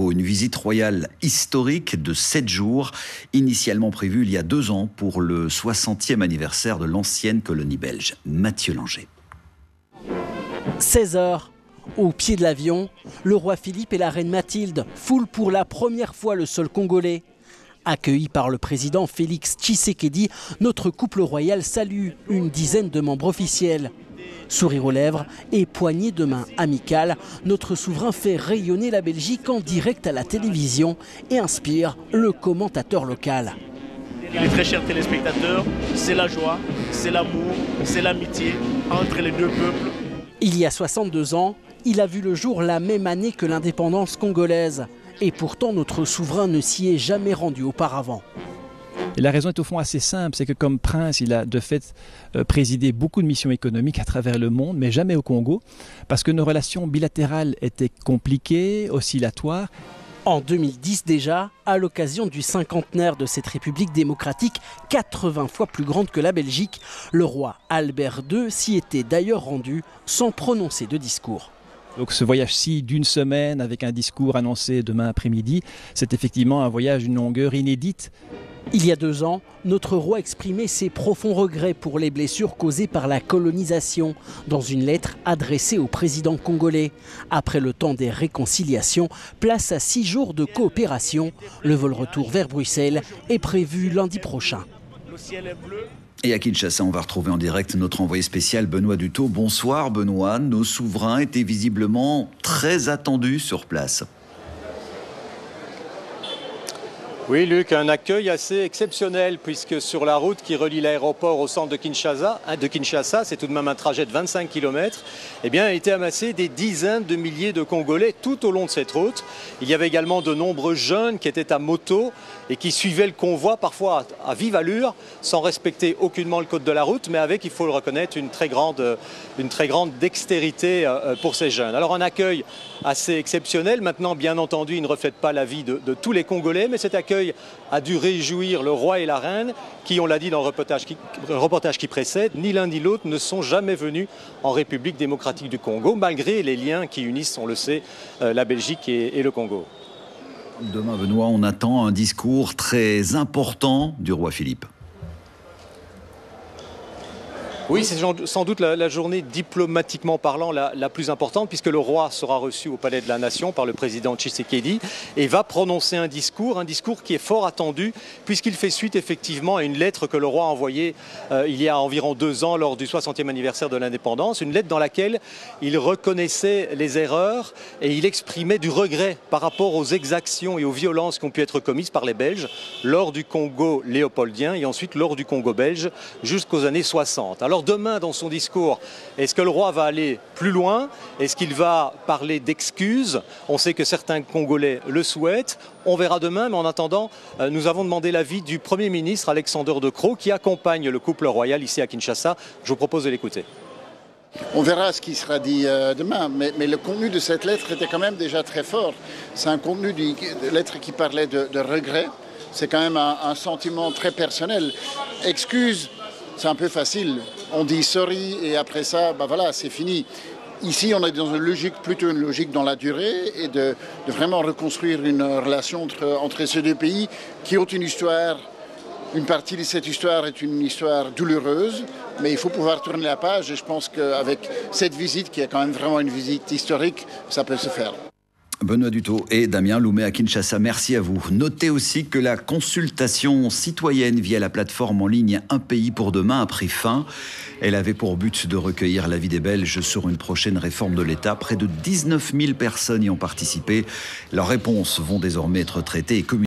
Congo. Une visite royale historique de 7 jours, initialement prévue il y a 2 ans pour le 60e anniversaire de l'ancienne colonie belge. Mathieu Langer. 16 heures. Au pied de l'avion, le roi Philippe et la reine Mathilde foulent pour la première fois le sol congolais. Accueilli par le président Félix Tshisekedi, notre couple royal salue une dizaine de membres officiels. Sourire aux lèvres et poignée de main amicale, notre souverain fait rayonner la Belgique en direct à la télévision et inspire le commentateur local. Les très chers téléspectateurs, c'est la joie, c'est l'amour, c'est l'amitié entre les deux peuples. Il y a 62 ans, il a vu le jour la même année que l'indépendance congolaise. Et pourtant, notre souverain ne s'y est jamais rendu auparavant. Et la raison est au fond assez simple, c'est que comme prince, il a de fait présidé beaucoup de missions économiques à travers le monde, mais jamais au Congo, parce que nos relations bilatérales étaient compliquées, oscillatoires. En 2010 déjà, à l'occasion du cinquantenaire de cette république démocratique, 80 fois plus grande que la Belgique, le roi Albert II s'y était d'ailleurs rendu sans prononcer de discours. Donc ce voyage-ci d'une semaine avec un discours annoncé demain après-midi, c'est effectivement un voyage d'une longueur inédite. Il y a 2 ans, notre roi exprimait ses profonds regrets pour les blessures causées par la colonisation dans une lettre adressée au président congolais. Après le temps des réconciliations, place à 6 jours de coopération. Le vol retour vers Bruxelles est prévu lundi prochain. Le ciel est bleu. Et à Kinshasa, on va retrouver en direct notre envoyé spécial Benoît Dutot. Bonsoir Benoît, nos souverains étaient visiblement très attendus sur place. Oui Luc, un accueil assez exceptionnel puisque sur la route qui relie l'aéroport au centre de Kinshasa, c'est tout de même un trajet de 25 km, eh bien, a été amassé des dizaines de milliers de Congolais tout au long de cette route. Il y avait également de nombreux jeunes qui étaient à moto et qui suivaient le convoi parfois à vive allure sans respecter aucunement le code de la route, mais avec, il faut le reconnaître, une très grande dextérité pour ces jeunes. Alors un accueil assez exceptionnel. Maintenant, bien entendu, il ne reflète pas la vie de tous les Congolais, mais cet accueil a dû réjouir le roi et la reine qui, on l'a dit dans le reportage qui précède, ni l'un ni l'autre ne sont jamais venus en République démocratique du Congo, malgré les liens qui unissent, on le sait, la Belgique et le Congo. Demain, Benoît, on attend un discours très important du roi Philippe. Oui, c'est sans doute la journée diplomatiquement parlant la plus importante puisque le roi sera reçu au Palais de la Nation par le président Tshisekedi et va prononcer un discours qui est fort attendu puisqu'il fait suite effectivement à une lettre que le roi a envoyée il y a environ 2 ans lors du 60e anniversaire de l'indépendance, une lettre dans laquelle il reconnaissait les erreurs et il exprimait du regret par rapport aux exactions et aux violences qui ont pu être commises par les Belges lors du Congo léopoldien et ensuite lors du Congo belge jusqu'aux années 60. Alors demain, dans son discours, est-ce que le roi va aller plus loin? Est-ce qu'il va parler d'excuses? On sait que certains Congolais le souhaitent. On verra demain, mais en attendant, nous avons demandé l'avis du Premier ministre Alexander De Croo qui accompagne le couple royal ici à Kinshasa. Je vous propose de l'écouter. On verra ce qui sera dit demain, mais le contenu de cette lettre était quand même déjà très fort. C'est un contenu de lettre qui parlait de regret. C'est quand même un sentiment très personnel. Excuse, c'est un peu facile. On dit sorry et après ça, voilà, c'est fini. Ici, on est dans une logique, plutôt une logique dans la durée et de vraiment reconstruire une relation entre ces 2 pays qui ont une histoire. Une partie de cette histoire est une histoire douloureuse, mais il faut pouvoir tourner la page et je pense qu'avec cette visite, qui est quand même vraiment une visite historique, ça peut se faire. Benoît Dutot et Damien Loumet à Kinshasa, merci à vous. Notez aussi que la consultation citoyenne via la plateforme en ligne Un pays pour demain a pris fin. Elle avait pour but de recueillir l'avis des Belges sur une prochaine réforme de l'État. Près de 19 000 personnes y ont participé. Leurs réponses vont désormais être traitées et communiquées.